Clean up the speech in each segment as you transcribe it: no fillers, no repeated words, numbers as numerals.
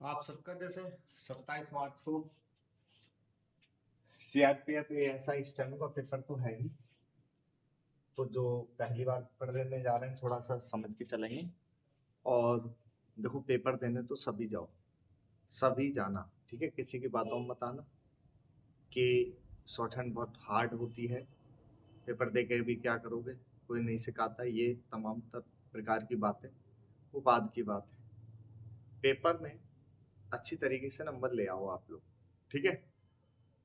आप सबका जैसे 27 मार्च को सीआरपीएफ एएसआई स्टेनो का पेपर तो है ही। तो जो पहली बार पेपर देने जा रहे हैं थोड़ा सा समझ के चलेंगे। और देखो, पेपर देने तो सभी जाओ, सभी जाना, ठीक है। किसी की बातों में मत आना कि शॉर्ट हैंड बहुत हार्ड होती है, पेपर दे के भी क्या करोगे, कोई नहीं सिखाता। ये तमाम प्रकार की बातें वो बाद की बात है। पेपर में अच्छी तरीके से नंबर ले आओ आप लोग, ठीक है।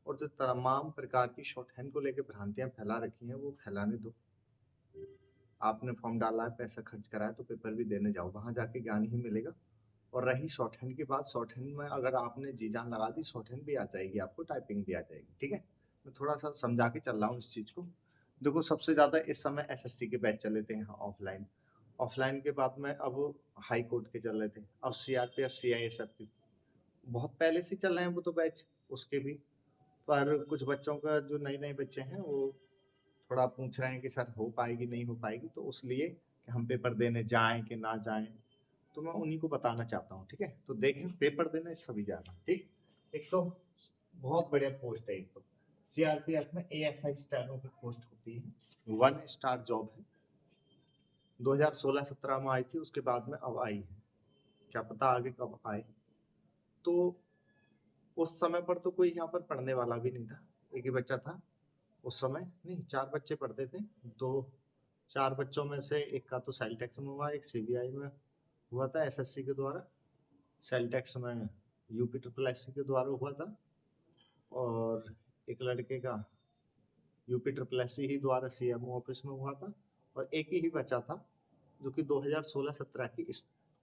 और जो तमाम प्रकार की शॉर्ट हैंड को लेकर भ्रांतियां फैला रखी हैं वो फैलाने दो। आपने फॉर्म डाला है, पैसा खर्च करा है, तो पेपर भी देने जाओ, वहां जाके ज्ञान ही मिलेगा। और रही शॉर्ट हैंड की बात, शॉर्ट हैंड में अगर आपने जी जान लगा दी, शॉर्ट हैंड भी आ जाएगी आपको, टाइपिंग भी आ जाएगी, ठीक है। मैं थोड़ा सा समझा के चल रहा हूँ इस चीज को। देखो, सबसे ज्यादा इस समय एसएससी के बैच चले थे यहाँ ऑफलाइन। ऑफलाइन के बाद में अब हाई कोर्ट के चल रहे थे, अब सीआरपीएफ सीआईएसएफ के बहुत पहले से चल रहे हैं वो तो बैच, उसके भी। पर कुछ बच्चों का जो नए नए बच्चे हैं वो थोड़ा पूछ रहे हैं कि सर हो पाएगी नहीं हो पाएगी, तो उस लिए कि हम पेपर देने जाएं कि ना जाएं, तो मैं उन्हीं को बताना चाहता हूँ, ठीक है। तो देखें, पेपर देने सभी जाना, ठीक। एक तो बहुत बढ़िया पोस्ट है, एक तो सीआरपीएफ में एएसआई स्टेनो की पोस्ट होती है, 1 स्टार जॉब है। 2016-17 में आई थी, उसके बाद में अब आई है, क्या पता आगे कब आए। तो उस समय पर तो कोई यहाँ पर पढ़ने वाला भी नहीं था, एक ही बच्चा था उस समय, नहीं 4 बच्चे पढ़ते थे। तो 4 बच्चों में से एक का तो सेल टैक्स में हुआ, एक सीबीआई में हुआ था एसएससी के द्वारा, सेल टैक्स में यूपी ट्रिपल एससी के द्वारा हुआ था, और एक लड़के का यूपी ट्रिपल एससी ही द्वारा सीएमओ ऑफिस में हुआ था, और एक ही बचा था जो कि 2016-17 की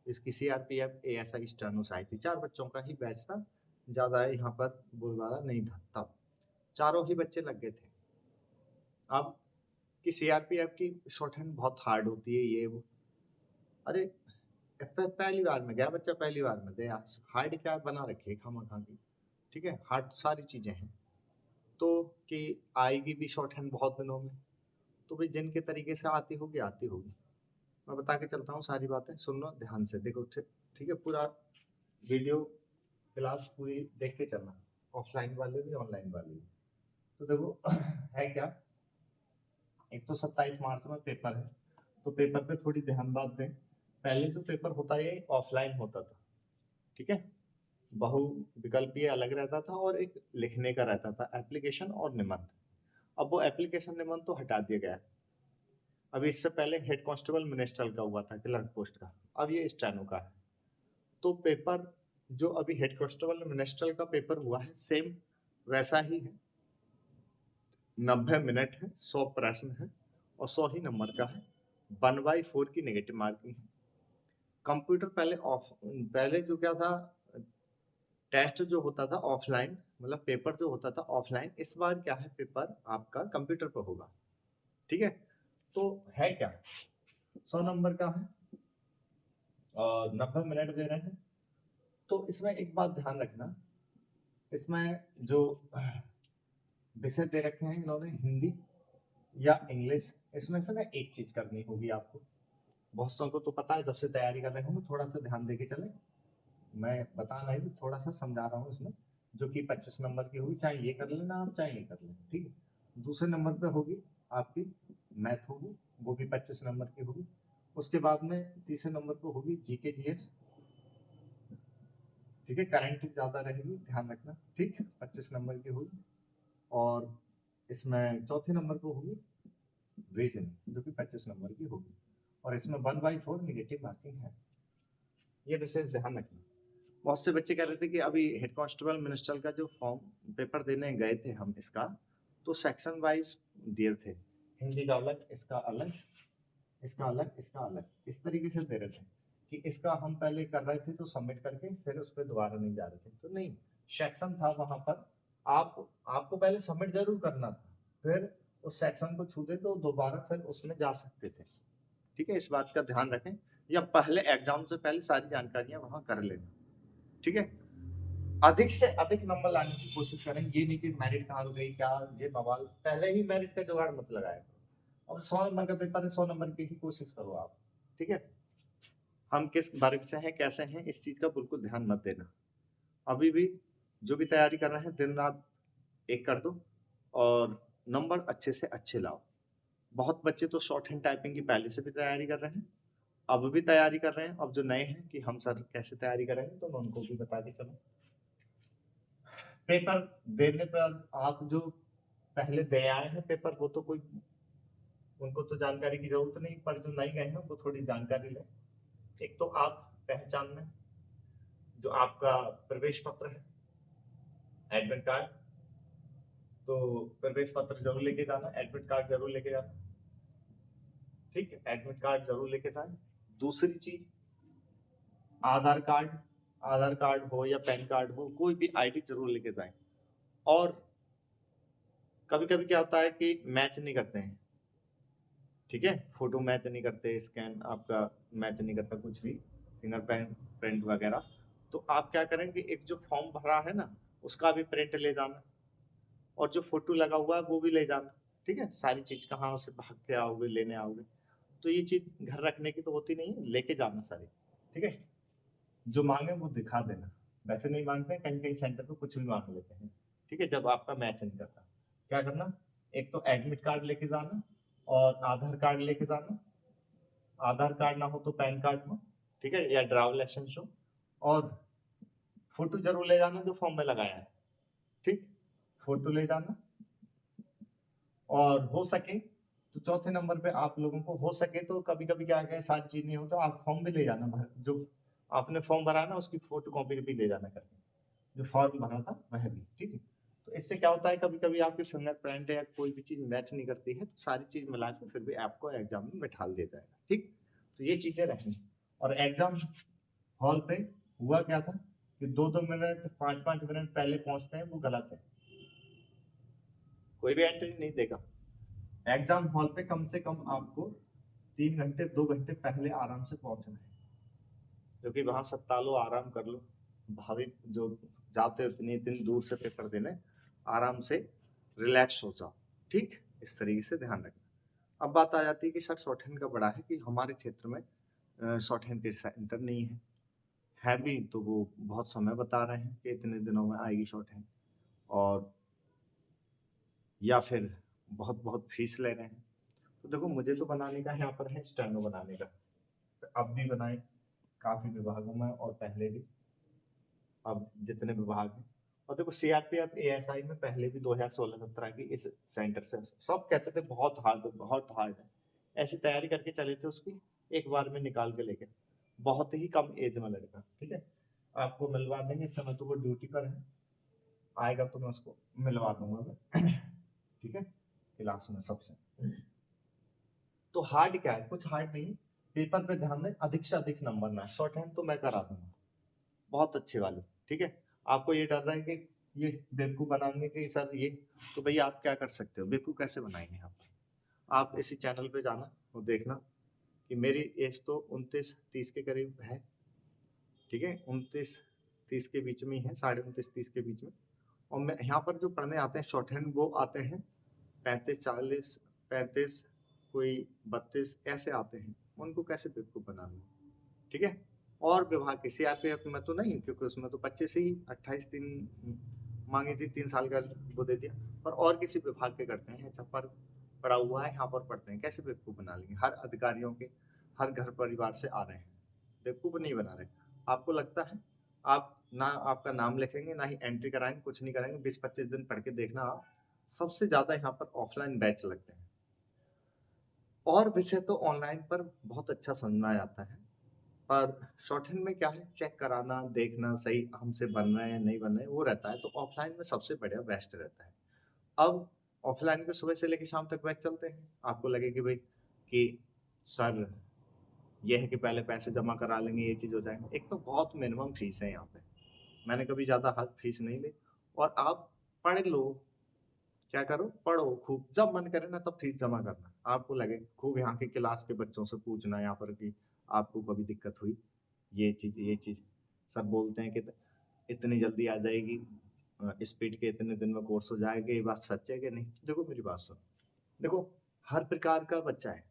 इसकी सीआरपीएफ एएसआई स्टेनो से आई थी। 4 बच्चों का ही बैच था, ज्यादा यहाँ पर बोलबाला नहीं था तब, चारों ही बच्चे लग गए थे। अब कि सीआरपीएफ की शॉर्ट हैंड बहुत हार्ड होती है, ये वो, अरे पहली बार में गया बच्चा, पहली बार में दे, हार्ड क्या बना रखी है खामा की, ठीक है। हार्ड सारी चीजें हैं, तो कि आएगी भी शॉर्ट हैंड बहुत दिनों में, तो भाई जिनके तरीके से आती होगी आती होगी। मैं बता के चलता हूँ, सारी बातें सुन लो ध्यान से, देखो ठीक है। पूरा वीडियो क्लास पूरी देख के चलना, ऑफलाइन वाले भी ऑनलाइन वाले भी। तो देखो है क्या, एक तो 27 मार्च में पेपर है, तो पेपर पे थोड़ी ध्यान बात दें। पहले जो पेपर होता है ये ऑफलाइन होता था, ठीक है। बहु विकल्पीय अलग रहता था और एक लिखने का रहता था, एप्लीकेशन और निबंध। अब वो एप्लीकेशन निबंध तो हटा दिया गया। अभी इससे पहले हेड कांस्टेबल मिनिस्ट्रल का हुआ था, क्लर्क पोस्ट का, अब ये स्टेनो का है। तो पेपर जो अभी हेड कांस्टेबल मिनिस्ट्रल का पेपर हुआ है, सेम वैसा ही है। 90 मिनट है, 100 प्रश्न है, और 100 ही नंबर का है। 1/4 की नेगेटिव मार्किंग है। कंप्यूटर पहले जो क्या था, टेस्ट जो होता था ऑफलाइन, मतलब पेपर जो होता था ऑफलाइन, इस बार क्या है, पेपर आपका कंप्यूटर पर होगा, ठीक है। तो है क्या, 100 नंबर का है और 90 मिनट दे रहे हैं। तो इसमें एक बात ध्यान रखना, इसमें जो विषय दे रखे हैं इन्होंने, हिंदी या इंग्लिश, इसमें से ना एक चीज करनी होगी आपको। बहुत सौ को तो पता है, जब से तैयारी कर रहे होंगे, थोड़ा सा ध्यान देके चले। मैं बता नहीं, थोड़ा सा समझा रहा हूँ इसमें, जो कि 25 नंबर की होगी, चाहे ये कर लेना आप चाहे नहीं कर लेना, ठीक है। दूसरे नंबर पे होगी आपकी मैथ होगी, वो भी 25 नंबर की होगी। उसके बाद में तीसरे नंबर पे होगी जीके जीएस, ठीक है। करंट ज्यादा रहेगी, ध्यान रखना, ठीक, 25 नंबर की होगी। और इसमें चौथे नंबर पे होगी रीजनिंग, जो कि 25 नंबर की होगी। और इसमें 1/4 निगेटिव मार्किंग है, ये विशेष ध्यान रखना। बहुत से बच्चे कह रहे थे कि अभी हेड कांस्टेबल मिनिस्ट्रल का जो फॉर्म पेपर देने गए थे हम इसका, तो सेक्शन वाइज दिए थे, हिंदी का अलग, इसका अलग, इसका अलग, इसका अलग, इस तरीके से दे रहे थे कि इसका हम पहले कर रहे थे तो सबमिट करके फिर उस पर दोबारा नहीं जा रहे थे। तो नहीं, सेक्शन था वहां पर, आपको पहले सबमिट जरूर करना था, फिर उस सेक्शन को छू दे तो दोबारा फिर उसमें जा सकते थे, ठीक है। इस बात का ध्यान रखें, या पहले एग्जाम से पहले सारी जानकारियां वहां कर लेना, ठीक है। अधिक से अधिक नंबर लाने की कोशिश करें, ये नहीं कि मेरिट कहाँ गई क्या, ये बवाल, पहले ही मेरिट का जुगाड़ मत लगाए। अब 100 नंबर का पेपर है, 100 नंबर की ही कोशिश करो आप, ठीक है। हम किस वर्ग से हैं कैसे हैं इस चीज का बिल्कुल ध्यान मत देना, अभी भी जो भी तैयारी कर रहे हैं दिन रात एक कर दो और नंबर अच्छे से अच्छे लाओ। बहुत बच्चे तो शॉर्ट हैंड टाइपिंग की पहले से भी तैयारी कर रहे हैं, अब भी तैयारी कर रहे हैं। अब जो नए हैं कि हम सर कैसे तैयारी करेंगे तो मैं उनको भी बता के चलूँ। पेपर देने पर आप जो पहले दे आए हैं पेपर, वो तो कोई उनको तो जानकारी की जरूरत नहीं, पर जो नहीं गए हैं उनको थोड़ी जानकारी लें। एक तो आप पहचान लें जो आपका प्रवेश पत्र है, एडमिट कार्ड, तो प्रवेश पत्र जरूर लेके जाना, एडमिट कार्ड जरूर लेके जाना, ठीक है, एडमिट कार्ड जरूर लेके जाए। दूसरी चीज, आधार कार्ड, आधार कार्ड हो या पैन कार्ड हो, कोई भी आईडी जरूर लेके जाएं। और कभी कभी क्या होता है कि मैच नहीं करते हैं, ठीक है, फोटो मैच नहीं करते, स्कैन आपका मैच नहीं करता, कुछ भी फिंगरप्रिंट प्रिंट वगैरह, तो आप क्या करेंगे, एक जो फॉर्म भरा है ना उसका भी प्रिंट ले जाना, और जो फोटो लगा हुआ है वो भी ले जाना, ठीक है। सारी चीज कहाँ से भाग के आओगे लेने आओगे, तो ये चीज घर रखने की तो होती नहीं है, लेके जाना सारी, ठीक है। जो मांगे वो दिखा देना, वैसे नहीं मांगते हैं, कहीं कहीं सेंटर पे कुछ भी मांग लेते हैं, ठीक है। जब आपका मैच नहीं करता क्या करना, एक तो एडमिट कार्ड लेके जाना और आधार कार्ड लेके जाना, आधार कार्ड ना हो तो पैन कार्ड हो, ठीक है, या ड्राइवर लाइसेंस हो, और फोटो जरूर ले जाना जो फॉर्म में लगाया है, ठीक, फोटो ले जाना। और हो सके तो चौथे नंबर पे आप लोगों को हो सके तो कभी कभी क्या है सारी चीज नहीं हो तो आप फॉर्म भी ले जाना, जो आपने फॉर्म भरा ना उसकी फोटो कॉपी भी ले जाना करके, जो फॉर्म भरा था वह भी, ठीक है। तो इससे क्या होता है, कभी कभी आपकी फिंगरप्रिंट या कोई भी चीज मैच नहीं करती है तो सारी चीज मिला के फिर भी आपको एग्जाम में बैठा दिया जाएगा, ठीक। तो ये चीजें रहेंगी। और एग्जाम हॉल पे हुआ क्या था कि 2-2 मिनट 5-5 मिनट पहले पहुंचते हैं, वो गलत है, कोई भी एंट्री नहीं देगा। एग्जाम हॉल पे कम से कम आपको 3 घंटे 2 घंटे पहले आराम से पहुंचना है, क्योंकि वहां सत्ता लो आराम कर लो, भाविक जो जाते हो इतनी इतनी दूर से पेपर देने, आराम से रिलैक्स हो जाओ, ठीक, इस तरीके से ध्यान रखना। अब बात आ जाती है कि सर शॉर्ट हैंड का बड़ा है कि हमारे क्षेत्र में शॉर्ट हैंड के सेंटर नहीं है भी तो वो बहुत समय बता रहे हैं कि इतने दिनों में आएगी शॉर्ट हैंड, और या फिर बहुत बहुत फीस ले रहे हैं। तो देखो मुझे तो बनाने का यहाँ पर है स्टेनो बनाने का, अब भी बनाए काफी विभागों में और पहले भी, अब जितने विभाग हैं। और देखो सीआरपीएफ एएसआई में पहले भी 2016-17 की इस सेंटर से सब कहते थे बहुत हार्ड है, ऐसी तैयारी करके चले थे उसकी, एक बार में निकाल के लेके, बहुत ही कम एज में लड़का, ठीक है। आपको मिलवा देंगे, इस समय तो वो ड्यूटी पर है, आएगा तो मैं उसको मिलवा दूंगा मैं, ठीक है, क्लास में सबसे। तो हार्ड क्या है, कुछ हार्ड नहीं, पेपर पे ध्यान दें, अधिक से अधिक नंबर ना, शॉर्ट हैंड तो मैं करा दूंगा बहुत अच्छी वाली, ठीक है। आपको ये डर रहा है कि ये बेवकूफ बनाएंगे कि सर ये, तो भैया आप क्या कर सकते हो, बेवकूफ कैसे बनाएंगे आप इसी चैनल पे जाना और देखना कि मेरी एज तो 29-30 के करीब है, ठीक है, 29-30 के बीच में ही है, 29.5-30 के बीच में। और मैं यहाँ पर जो पढ़ने आते हैं शॉर्ट हैंड वो आते हैं 35-40, 35, कोई 32 ऐसे आते हैं, उनको कैसे बेवकूफ बना लूँ, ठीक है। और विभाग के सीआरपीएफ में तो नहीं, क्योंकि उसमें तो 25 ही 28 दिन मांगी थी, 3 साल का वो दे दिया। और किसी विभाग के करते हैं, छप्पर पड़ा हुआ है यहाँ पर पढ़ते हैं, कैसे बेवकूफ बना लेंगे, हर अधिकारियों के हर घर परिवार से आ रहे हैं, बेवकूफ नहीं बना रहे। आपको लगता है आप ना आपका नाम लिखेंगे ना ही एंट्री कराएंगे, कुछ नहीं करेंगे, 20-25 दिन पढ़ के देखना आप, सबसे ज्यादा यहाँ पर ऑफलाइन बैच लगते हैं। और विषय तो ऑनलाइन पर बहुत अच्छा समझ में आ जाता है, पर शॉर्ट हैंड में क्या है, चेक कराना देखना सही हमसे बन रहे हैं नहीं बन रहे हैं वो रहता है, तो ऑफलाइन में सबसे बढ़िया बेस्ट रहता है। अब ऑफलाइन में सुबह से लेकर शाम तक बैच चलते हैं, आपको लगे कि भाई कि सर ये है कि पहले पैसे जमा करा लेंगे ये चीज हो जाएगा, एक तो बहुत मिनिमम फीस है यहाँ पे, मैंने कभी ज्यादा हाथ फीस नहीं ली। और आप पढ़ लो, क्या करो पढ़ो खूब, जब मन करे ना तब फीस जमा करना, आपको लगे खूब यहाँ के क्लास के बच्चों से पूछना यहाँ पर कि आपको कभी दिक्कत हुई, ये चीज सर बोलते हैं कि इतनी जल्दी आ जाएगी, स्पीड के इतने दिन में कोर्स हो जाएगा, ये बात सच है कि नहीं। देखो मेरी बात सुनो, देखो हर प्रकार का बच्चा है,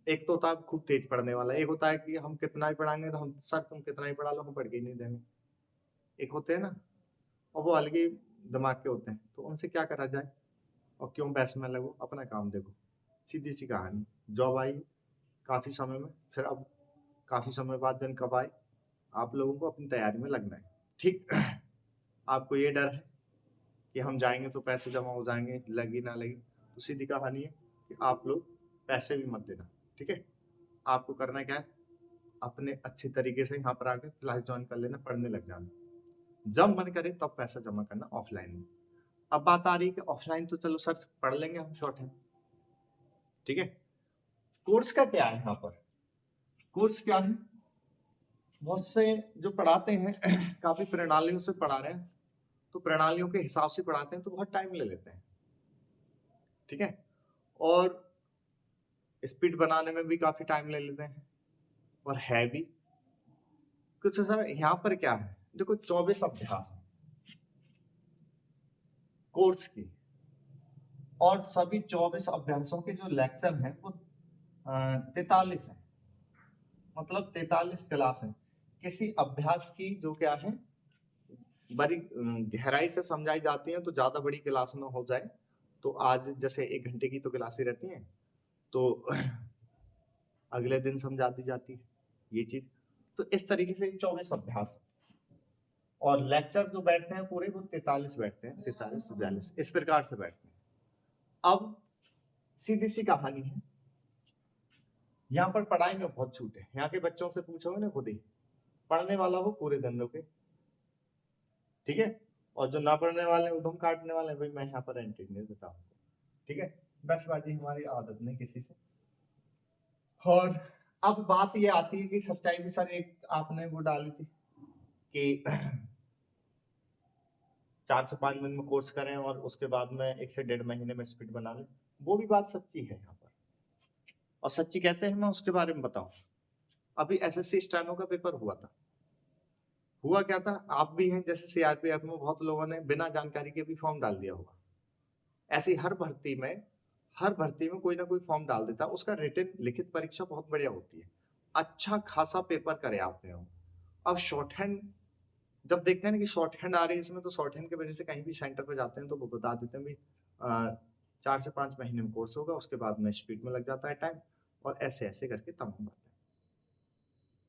एक तो होता है खूब तेज पढ़ने वाला, एक होता है कि हम कितना ही पढ़ाएंगे तो हम सर तुम कितना ही पढ़ा लो हम पढ़ के ही नहीं देंगे, एक होते हैं ना, और वो अलग ही दिमाग के होते हैं, तो उनसे क्या करा जाए और क्यों पैसे में लगो, अपना काम देखो। सीधी सी कहानी। जॉब आई काफ़ी समय में, फिर अब काफ़ी समय बाद दिन कब आए, आप लोगों को अपनी तैयारी में लगना है। ठीक। आपको ये डर है कि हम जाएँगे तो पैसे जमा हो जाएँगे, लगी ना लगी, तो सीधी कहानी है कि आप लोग पैसे भी मत देना, ठीक है? आपको करना क्या है, अपने अच्छे तरीके से यहाँ पर आके क्लास जॉइन कर लेना, पढ़ने लग जाना। जब मन करे तब पैसा जमा करना ऑफ़लाइन में। अब बात आ रही है कि ऑफ़लाइन तो चलो सर पढ़ लेंगे हम शॉर्ट हैंड, ठीक है? कोर्स का क्या है यहाँ पर? कोर्स क्या है? बहुत से जो पढ़ाते हैं काफ़ी प्रणालियों से पढ़ा रहे हैं, तो प्रणालियों के हिसाब से पढ़ाते हैं तो बहुत टाइम ले लेते हैं, ठीक है? और स्पीड बनाने में भी काफ़ी टाइम ले लेते हैं और है भी। कुछ सर यहाँ पर क्या है, देखो 24 अभ्यास कोर्स की, और सभी 24 अभ्यासों के जो लेक्चर हैं वो 43 है, मतलब 43 क्लास है। किसी अभ्यास की जो क्या है बड़ी गहराई से समझाई जाती है, तो ज्यादा बड़ी क्लास में हो जाए, तो आज जैसे 1 घंटे की तो क्लासें रहती हैं, तो अगले दिन समझा दी जाती है ये चीज। तो इस तरीके से 24 अभ्यास, और लेक्चर जो बैठते हैं पूरे वो 43 बैठते हैं, 43 से 42 इस प्रकार से बैठते हैं। अब सीधी सी कहानी है, यहाँ पर पढ़ाई में बहुत छूट है। यहाँ के बच्चों से पूछोगे ना खुद ही, पढ़ने वाला हो पूरे दिन रुके, ठीक है, और जो ना पढ़ने वाले उधम काटने वाले भाई मैं यहाँ पर एंट्री नहीं देता हूँ, ठीक है। बसबाजी हमारी आदत नहीं किसी से। और अब बात ये आती है कि सच्चाई भी सर एक आपने वो डाली थी कि 4 से 5 दिन में कोर्स करें और उसके बाद में 1 से 1.5 महीने में स्पीड बना लें, वो भी बात सच्ची है यहाँ पर। और सच्ची कैसे है मैं उसके बारे में बताऊं। अभी एसएससी स्टेनो का पेपर हुआ था, हुआ क्या था, आप भी हैं जैसे सीआरपीएफ में बहुत लोगों ने बिना जानकारी के भी फॉर्म डाल दिया होगा। ऐसी हर भर्ती में कोई ना कोई फॉर्म डाल देता है। उसका रिटन लिखित परीक्षा बहुत बढ़िया होती है, अच्छा खासा पेपर करे आते हैं। अब शॉर्ट हैंड जब देखते हैं ना कि शॉर्ट हैंड आ रही है इसमें, तो शॉर्ट हैंड की वजह से कहीं भी सेंटर पर जाते हैं तो वो बता देते हैं भाई 4 से 5 महीने में कोर्स होगा, उसके बाद में स्पीड में लग जाता है टाइम, और ऐसे ऐसे करके तमाम बातें।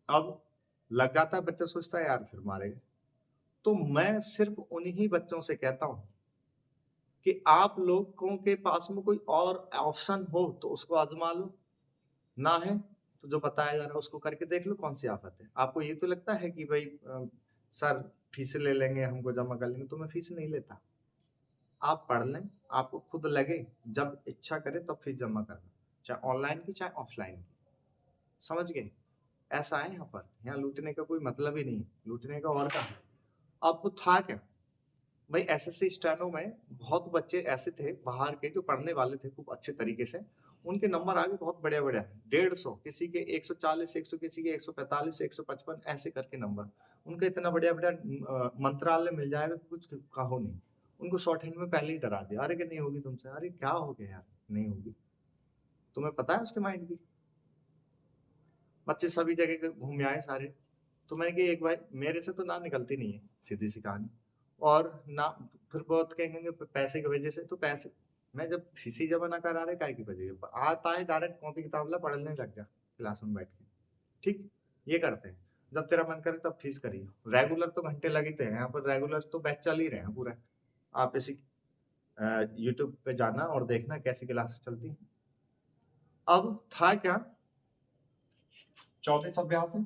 अब लग जाता है, बच्चा सोचता है यार फिर मारेगा। तो मैं सिर्फ उन्हीं बच्चों से कहता हूँ कि आप लोगों के पास में कोई और ऑप्शन हो तो उसको आजमा लो, ना है तो जो बताया जा रहा है उसको करके देख लो, कौन सी आफत है। आपको ये तो लगता है कि भाई सर फीस ले लेंगे, हमको जमा कर लेंगे, तो मैं फीस नहीं लेता। आप पढ़ लें, आपको खुद लगे, जब इच्छा करे तब फीस जमा करना, चाहे ऑनलाइन की चाहे ऑफलाइन की, समझ गए। ऐसा है यहाँ पर, यहाँ लूटने का कोई मतलब ही नहीं है, लूटने का और का है। आपको था क्या भाई, एसएससी स्टेनो में बहुत बच्चे ऐसे थे बाहर के जो पढ़ने वाले थे खूब अच्छे तरीके से, उनके नंबर आगे बहुत बढ़िया बढ़िया, 150, किसी के 140, 100, किसी के 145, 155, ऐसे करके नंबर। उनका इतना बढ़िया बढ़िया मंत्रालय मिल जाएगा, कुछ कहो नहीं। उनको शॉर्ट हैंड में पहले ही डरा दिया, अरे कि नहीं होगी तुमसे, अरे क्या हो गया यार, नहीं होगी। तुम्हें पता है उसके माइंड की, बच्चे सभी जगह घूम आए सारे। तो मैंने कहा एक भाई मेरे से तो ना निकलती नहीं है, सीधी सी कहानी। और ना फिर बहुत कहेंगे पैसे की वजह से, तो पैसे मैं जब फीस ही जमा ना करा रहे काय की वजह आता है, डायरेक्ट कॉपी किताब ला पढ़ने लग जा क्लास में बैठ के, ठीक। ये करते हैं, जब तेरा मन करे तब फीस करिए। रेगुलर तो घंटे लगे थे यहाँ पर, रेगुलर तो बैच चल ही रहे हैं पूरा। आप इसी यूट्यूब पे जाना और देखना कैसी क्लास चलती है। अब था क्या, 24 अभ्यास है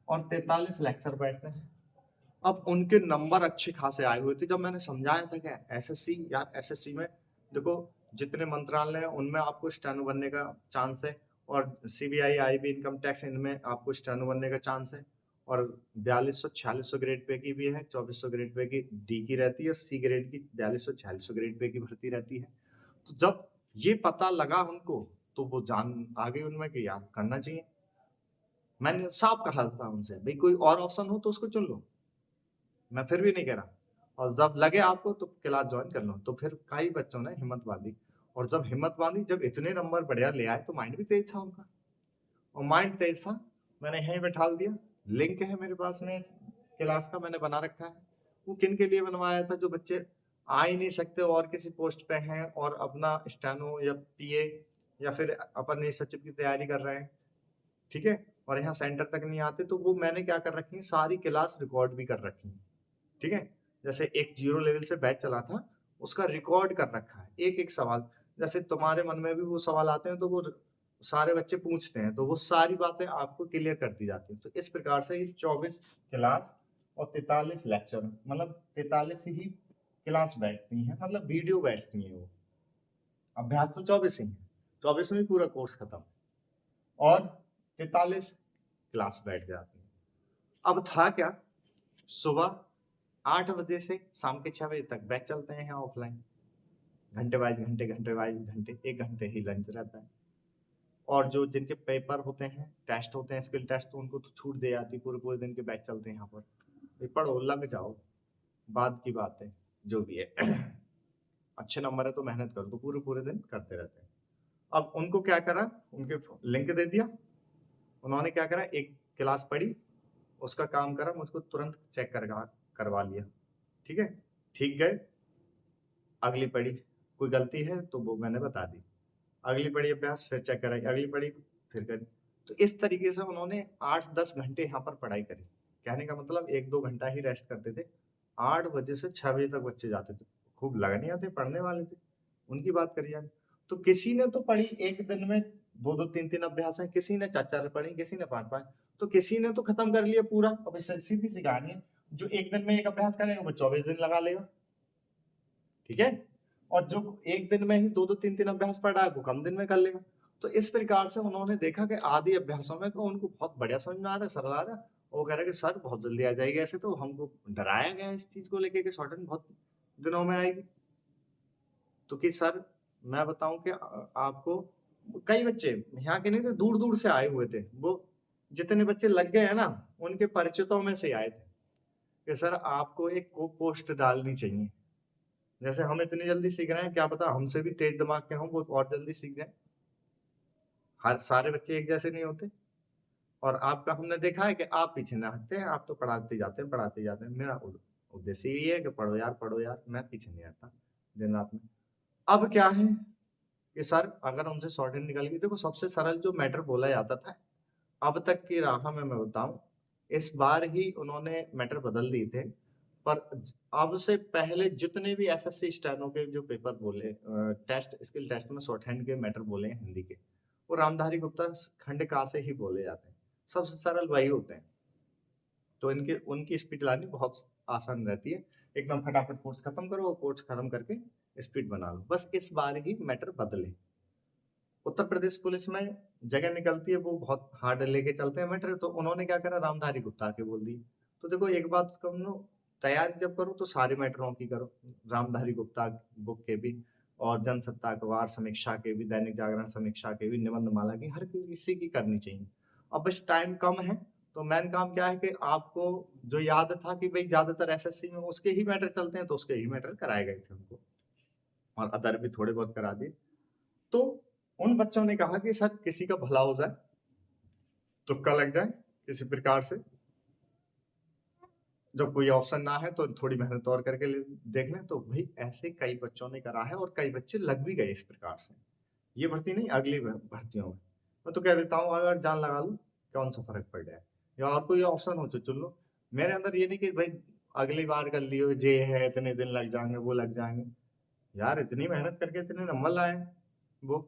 और 43 लेक्चर बैठते हैं। अब उनके नंबर अच्छे खासे आए हुए थे। जब मैंने समझाया था कि एसएससी यार, एसएससी में देखो जितने मंत्रालय हैं उनमें आपको स्टेनो बनने का चांस है, और सीबीआई, आईबी, इनकम टैक्स, इनमें आपको स्टेनो बनने का चांस है। और 4200 4600 ग्रेड पे की भी है, 2400 ग्रेड पे की डी की रहती है, सी ग्रेड की 4200 4600 ग्रेड पे की भर्ती रहती है। तो जब ये पता लगा उनको, तो वो जान आ गई उनमें कि यार करना चाहिए। मैंने साफ कहा था उनसे, भाई कोई और ऑप्शन हो तो उसको चुन लो, मैं फिर भी नहीं कह रहा। और जब लगे आपको तो क्लास ज्वाइन कर लो। तो फिर कई बच्चों ने हिम्मत बांधी, और जब हिम्मत बांधी, जब इतने नंबर बढ़िया ले आए, तो माइंड भी तेज था उनका, और माइंड तेज था, मैंने यहीं बैठा दिया। लिंक है मेरे पास में क्लास का मैंने बना रखा है। वो किन के लिए बनवाया था? जो बच्चे आ ही नहीं सकते और किसी पोस्ट पे हैं और अपना स्टेनो या पीए या फिर अपन सचिव की तैयारी कर रहे हैं, ठीक है, और यहाँ सेंटर तक नहीं आते, तो वो मैंने क्या कर रखी है, सारी क्लास रिकॉर्ड भी कर रखी है, ठीक है। जैसे एक 0 लेवल से बैच चला था, उसका रिकॉर्ड कर रखा है, एक-एक सवाल। जैसे तुम्हारे मन में भी वो सवाल आते हैं, तो वो सारे बच्चे पूछते हैं, तो वो सारी बातें आपको क्लियर कर दी जाती हैं। तो इस प्रकार से ये 24 क्लास और 43 लेक्चर, मतलब 43 ही क्लास बैठती हैं, मतलब वीडियो बैठती हैं वो। अभ्यास तो 24 ही है, 24 में पूरा कोर्स खत्म और 43 क्लास बैठ जाती है। अब था क्या, सुबह 8 बजे से शाम के 6 बजे तक बैच चलते हैं यहाँ ऑफलाइन, घंटे वाइज घंटे, 1 घंटे ही लंच रहता है। और जो जिनके पेपर होते हैं, टेस्ट होते हैं, स्किल टेस्ट, तो उनको तो छूट दे जाती है, पूरे दिन के बैच चलते हैं यहाँ पर। भाई पढ़ो, लग जाओ, बाद की बात है, जो भी है। अच्छे नंबर है तो मेहनत करो, तो पूरे दिन करते रहते हैं। अब उनको क्या करा, उनके लिंक दे दिया, उन्होंने क्या करा, एक क्लास पढ़ी, उसका काम करा, मुझको तुरंत चेक करवा लिया, ठीक है, ठीक गए। अगली पढ़ी, कोई गलती है तो वो मैंने बता दी, अगली पढ़ी अभ्यास, फिर चेक कराई, अगली पढ़ी फिर करी। तो इस तरीके से उन्होंने 8-10 घंटे यहाँ पर पढ़ाई करी। कहने का मतलब 1-2 घंटा ही रेस्ट करते थे। 8 बजे से 6 बजे तक बच्चे जाते थे, खूब लगने आते, पढ़ने वाले थे, उनकी बात करी जाए तो किसी ने तो पढ़ी एक दिन में 2-2 3-3 अभ्यास है, किसी ने 4-4 पढ़ी, किसी ने 5-5, तो किसी ने तो खत्म कर लिया पूरा। अब सीधी सी कहानी है, जो एक दिन में एक अभ्यास करेगा वो 24 दिन लगा लेगा, ठीक है, और जो एक दिन में ही 2-2 3-3 अभ्यास पढ़ा है वो कम दिन में कर लेगा। तो इस प्रकार से उन्होंने देखा कि आदि अभ्यासों में तो उनको बहुत बढ़िया समझ में आ रहा है, सरल आ रहा है। वो कह रहे कि सर बहुत जल्दी आ जाएगी, ऐसे तो हमको डराया गया इस चीज को लेके कि शॉर्टन बहुत दिनों में आएगी। तो कि सर मैं बताऊं कि आपको, कई बच्चे यहाँ के नहीं थे, दूर दूर से आए हुए थे, वो जितने बच्चे लग गए हैं ना, उनके परिचितों में से आए थे कि सर आपको एक पोस्ट डालनी चाहिए। जैसे हम इतनी जल्दी सीख रहे हैं, क्या पता हमसे भी तेज दिमाग के हों, वो और जल्दी सीख जाए। हर सारे बच्चे एक जैसे नहीं होते, और आपका हमने देखा है कि आप पीछे ना हटते हैं, आप तो पढ़ाते जाते हैं। मेरा उद्देश्य यही है कि पढ़ो यार, मैं पीछे नहीं हटता दिन रात में। अब क्या है कि सर अगर उनसे शॉर्टेज निकल गई, देखो सबसे सरल जो मैटर बोला जाता था अब तक की राह में, मैं बताऊं इस बार ही उन्होंने मैटर बदल दिए थे। पर अब से पहले जितने भी एसएससी स्टेनो के जो पेपर बोले, टेस्ट, स्किल टेस्ट में शॉर्ट हैंड के मैटर बोले हैं हिंदी के, वो रामधारी गुप्ता खंड का से ही बोले जाते हैं, सबसे सरल वही होते हैं। तो इनके उनकी स्पीड लानी बहुत आसान रहती है, एकदम फटाफट कोर्स खत्म करो और कोर्स खत्म करके स्पीड बना लो, बस इस बार ही मैटर बदले। उत्तर प्रदेश पुलिस में जगह निकलती है, वो बहुत हार्ड लेके चलते हैं मैटर, तो उन्होंने क्या करा, रामधारी गुप्ता के बोल दी। तो देखो एक बात कम लो, तैयारी जब करो तो सारे मैटरों की करो, रामधारी गुप्ता बुक के भी, और जनसत्ता अखबार समीक्षा के भी, दैनिक जागरण समीक्षा के भी, निबंध माला की, हर किसी की करनी चाहिए। अब बस टाइम कम है, तो मेन काम क्या है कि आपको जो याद था कि भाई ज्यादातर एसएससी में उसके ही मैटर चलते हैं, तो उसके ही मैटर कराए गए थे उनको, और अदर भी थोड़े बहुत करा दिए। तो उन बच्चों ने कहा कि सर किसी का भला हो जाए, तुक्का लग जाए किसी प्रकार से, जब कोई ऑप्शन ना है तो थोड़ी मेहनत और करके देख लें। तो भाई ऐसे कई बच्चों ने करा है और कई बच्चे लग भी गए इस प्रकार से। ये भर्ती नहीं, अगली भर्तियों में मैं तो कह देता हूँ अगर जान लगा लो, कौन सा फर्क पड़ जाए, या और कोई ऑप्शन हो तो चुन लो। मेरे अंदर ये नहीं कि भाई अगली बार कर लियो, जे है इतने दिन लग जाएंगे, वो लग जाएंगे, यार इतनी मेहनत करके इतने नंबर लाए वो।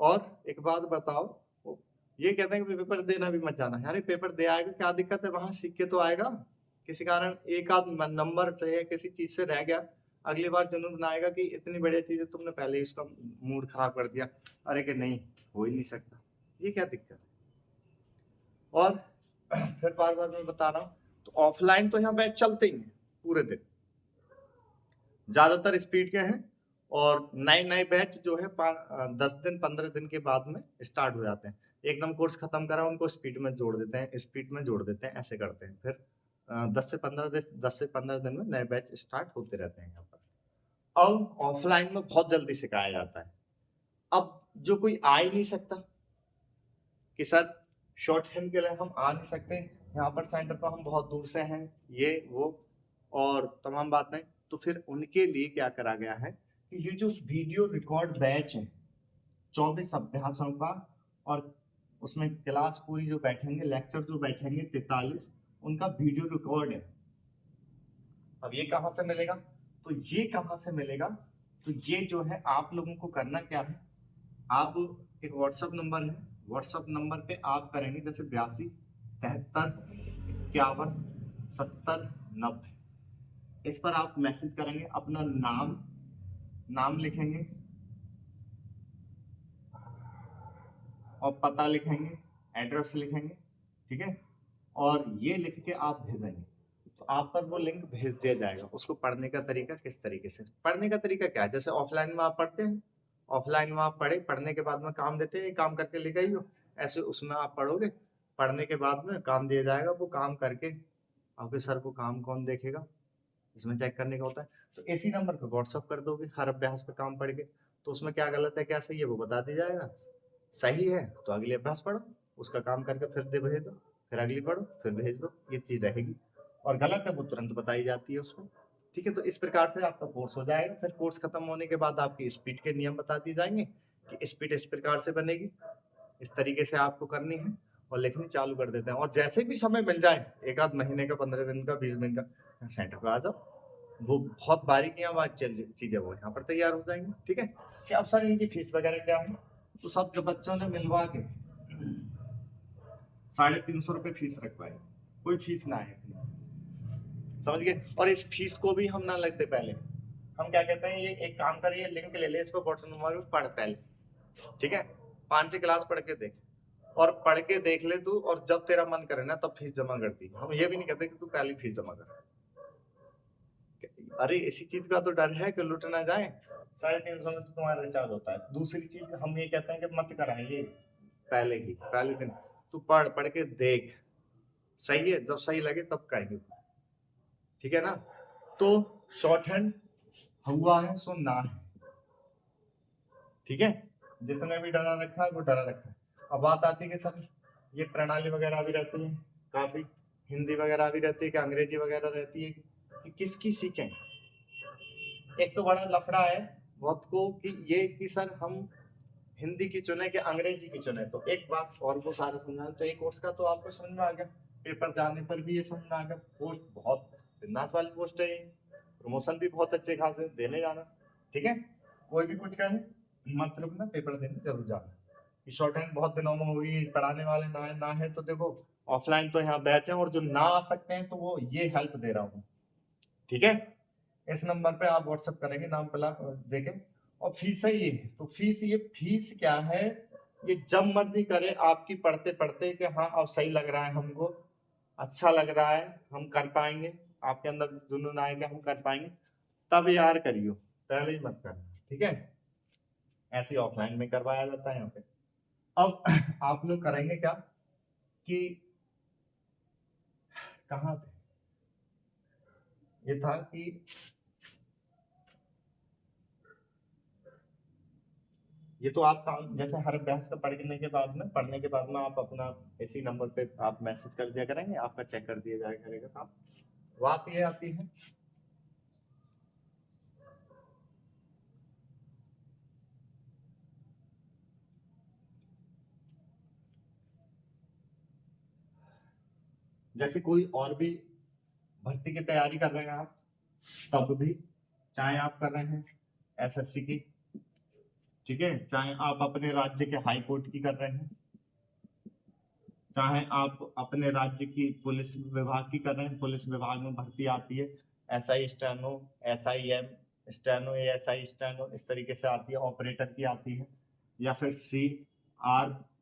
और एक बात बताओ, वो ये कहते हैं कि पेपर देना भी मत जाना, यार पेपर दे आएगा, क्या दिक्कत है, वहां सीख के तो आएगा। किसी कारण एक आध नंबर से किसी चीज से रह गया, अगली बार जुनून बनाएगा कि इतनी बढ़िया चीज है, तुमने पहले ही उसका मूड खराब कर दिया, अरे कि नहीं हो ही नहीं सकता, ये क्या दिक्कत है। और फिर बार बार मैं बता रहा हूँ, तो ऑफलाइन तो यहाँ बैच चलते ही हैं पूरे दिन, ज्यादातर स्पीड के हैं, और नए नए बैच जो है 10 दिन 15 दिन के बाद में स्टार्ट हो जाते हैं। एकदम कोर्स खत्म करा उनको स्पीड में जोड़ देते हैं, ऐसे करते हैं। फिर 10 से 15 दिन में नए बैच स्टार्ट होते रहते हैं यहाँ पर। अब ऑफलाइन में बहुत जल्दी सिखाया जाता है। अब जो कोई आ ही नहीं सकता कि सर शॉर्ट हैंड के लिए हम आ नहीं सकते, यहाँ पर सेंटर पर हम बहुत दूर से हैं, ये वो और तमाम बातें, तो फिर उनके लिए क्या करा गया है कि ये जो वीडियो रिकॉर्ड बैच है 24 अभ्यासों का, और उसमें क्लास पूरी जो बैठेंगे, लेक्चर जो बैठेंगे 43, उनका वीडियो रिकॉर्ड है। अब ये कहाँ से मिलेगा? तो ये कहाँ से मिलेगा? तो ये जो है आप लोगों को करना क्या है, आप एक व्हाट्सअप नंबर है, व्हाट्सअप नंबर पे आप करेंगे जैसे 82 73 51 70 90, इस पर आप मैसेज करेंगे, अपना नाम लिखेंगे और पता लिखेंगे, एड्रेस लिखेंगे, ठीक है, और ये लिख के आप भेजेंगे, तो आप पर वो लिंक भेज दिया जाएगा। उसको पढ़ने का तरीका किस तरीके से, पढ़ने का तरीका क्या है, जैसे ऑफलाइन में आप पढ़ते हैं, ऑफलाइन में आप पढ़ने के बाद में काम देते हैं, काम करके ले गई हो, ऐसे उसमें आप पढ़ोगे, पढ़ने के बाद में काम दिया जाएगा, वो काम करके आपके सर को काम कौन देखेगा, इसमें चेक करने का होता है। तो इसी नंबर पे व्हाट्सअप कर दोगे हर अभ्यास का काम पढ़ के, तो उसमें क्या गलत है क्या सही है वो बता दिया जाएगा। सही है तो अगले अभ्यास पढ़ो, उसका काम करके फिर दे भेज दो, फिर अगली पढ़ो फिर भेज दो, ये चीज रहेगी। और गलत है वो तुरंत बताई जाती है उसको, ठीक है। तो इस प्रकार से आपका कोर्स हो जाएगा। फिर कोर्स खत्म होने के बाद आपकी स्पीड के नियम बता दिए जाएंगे कि स्पीड इस प्रकार से बनेगी, इस तरीके से आपको करनी है, और लिखनी चालू कर देते हैं। और जैसे भी समय मिल जाए, एक आध महीने का, 15 दिन का, 20 दिन का, सेंटर पे आ जाओ, वो बहुत बारीकियां बात चीजें वो यहाँ पर तैयार हो जाएंगी, ठीक है। कि अब सर इनकी फीस वगैरह क्या है, तो सब जो बच्चों ने मिलवा के 350 रुपये फीस रखवाई, कोई फीस ना है, समझ गए। और इस फीस को भी हम ना लेते पहले, हम क्या कहते हैं, ये एक काम करिए, लिंक ले ले, इसको व्हाट्सएप नंबर पे पढ़ पहले, ठीक है, 5-6 क्लास पढ़ के देख, और पढ़ के देख ले तू, और जब तेरा मन करे ना तब फीस जमा कर दी। हम ये भी नहीं कहते कि तू पहले फीस जमा कर, अरे इसी चीज का तो डर है कि लुट ना जाए। 350 में तो तुम्हारा रिचार्ज होता है। दूसरी चीज हम ये कहते हैं कि मत कराइए पहले दिन, तू पढ़ के देख, सही है, जब सही लगे तब करेंगे, ठीक है ना। तो शॉर्ट हैंड हुआ है सो ना है, ठीक है, जिसने भी डरा रखा है वो डरा रखा है। अब बात आती है कि सर ये प्रणाली वगैरह भी रहती है, काफी हिंदी वगैरह भी रहती है कि अंग्रेजी वगैरह रहती है, कि किसकी सीखें। एक तो बड़ा लफड़ा है बहुत को कि ये कि सर हम हिंदी की चुने कि अंग्रेजी की चुने। तो एक बात और वो सारा समझाना, तो एक कोर्स का तो आपको समझ में आ गया, पेपर जाने पर भी ये समझ में आ गया, पोस्ट बहुत बिंदास वाली पोस्ट है ये, प्रमोशन भी बहुत अच्छे खासे देने जाना, ठीक है। कोई भी कुछ कहे मत रुकना, पेपर देने जरूर जाना। शॉर्ट हैंड बहुत दिनों में होगी, पढ़ाने वाले ना है तो देखो ऑफलाइन तो यहाँ बैच है, और जो ना आ सकते हैं तो वो ये हेल्प दे रहा हूँ, ठीक है। इस नंबर पे आप व्हाट्सएप करेंगे, नाम पता देके। और फीस है ये, तो फीस क्या है, ये जब मर्जी करे आपकी, पढ़ते पढ़ते कि हाँ अब सही लग रहा है हमको, अच्छा लग रहा है, हम कर पाएंगे, आपके अंदर जुनून आएगा हम कर पाएंगे, तब यार करियो, पहले ही मत करना, ठीक है। ऐसे ऑफलाइन में करवाया जाता है यहाँ पे। अब आप लोग करेंगे क्या कि, कहाँ थे, ये था कि ये तो आप काम जैसे हर अभ्यास का पढ़ने के बाद में आप अपना इसी नंबर पे आप मैसेज कर दिया करेंगे, आपका चेक कर दिया जाएगा करेगा काम। बात ये आती है जैसे कोई और भी भर्ती की तैयारी कर रहे हैं आप, तब भी, चाहे आप कर रहे हैं एसएससी की, ठीक है, चाहे आप अपने राज्य के हाई कोर्ट की कर रहे हैं, चाहे आप अपने राज्य की पुलिस विभाग की कर रहे हैं, पुलिस विभाग में भर्ती आती है, SI steno, SIM steno, ASI steno, इस तरीके से आती है, ऑपरेटर की आती है, या फिर सीआरपीएफ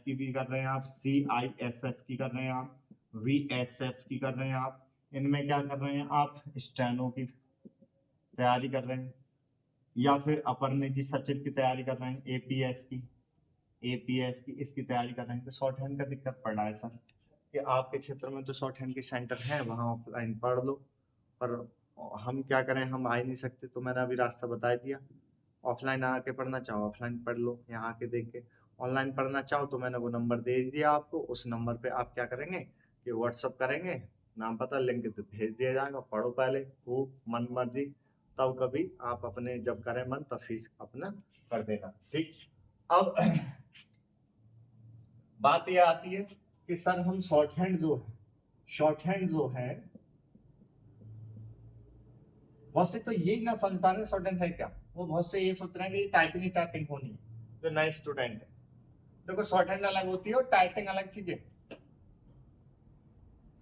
की भी कर रहे हैं आप, सीआईएसएफ की कर रहे हैं आप, वीएसएफ की कर रहे हैं आप, इनमें क्या कर रहे हैं आप, स्टेनो की तैयारी कर रहे हैं, या फिर अपर निजी सचिव की तैयारी कर रहे हैं, एपीएस की इसकी तैयारी कर रहे हैं, तो शॉर्ट हैंड का दिक्कत पड़ रहा है सर, कि आपके क्षेत्र में तो शॉर्ट हैंड के सेंटर हैं, वहाँ ऑफलाइन पढ़ लो, पर हम क्या करें, हम आ ही नहीं सकते, तो मैंने अभी रास्ता बता दिया, ऑफलाइन आके पढ़ना चाहो ऑफलाइन पढ़ लो, यहाँ आके देख के, ऑनलाइन पढ़ना चाहो तो मैंने वो नंबर दे दिया आपको, उस नंबर पे आप क्या करेंगे कि व्हाट्सअप करेंगे, नाम पता लिंक तो भेज दिया जाएगा, पढ़ो पहले खूब मन मर्जी, तब कभी आप अपने जब करें मन तब फीस अपना कर देना। ठीक, अब बात ये आती है कि सर हम शॉर्ट हैंड जो है बहुत से तो यही ना समझ पा रहे शॉर्ट हैंड है क्या, वो बहुत से ये सोच रहे हैं कि टाइपिंग ही टाइपिंग होनी है, जो नए स्टूडेंट है। देखो शॉर्ट हैंड अलग होती है और टाइपिंग अलग चीज है,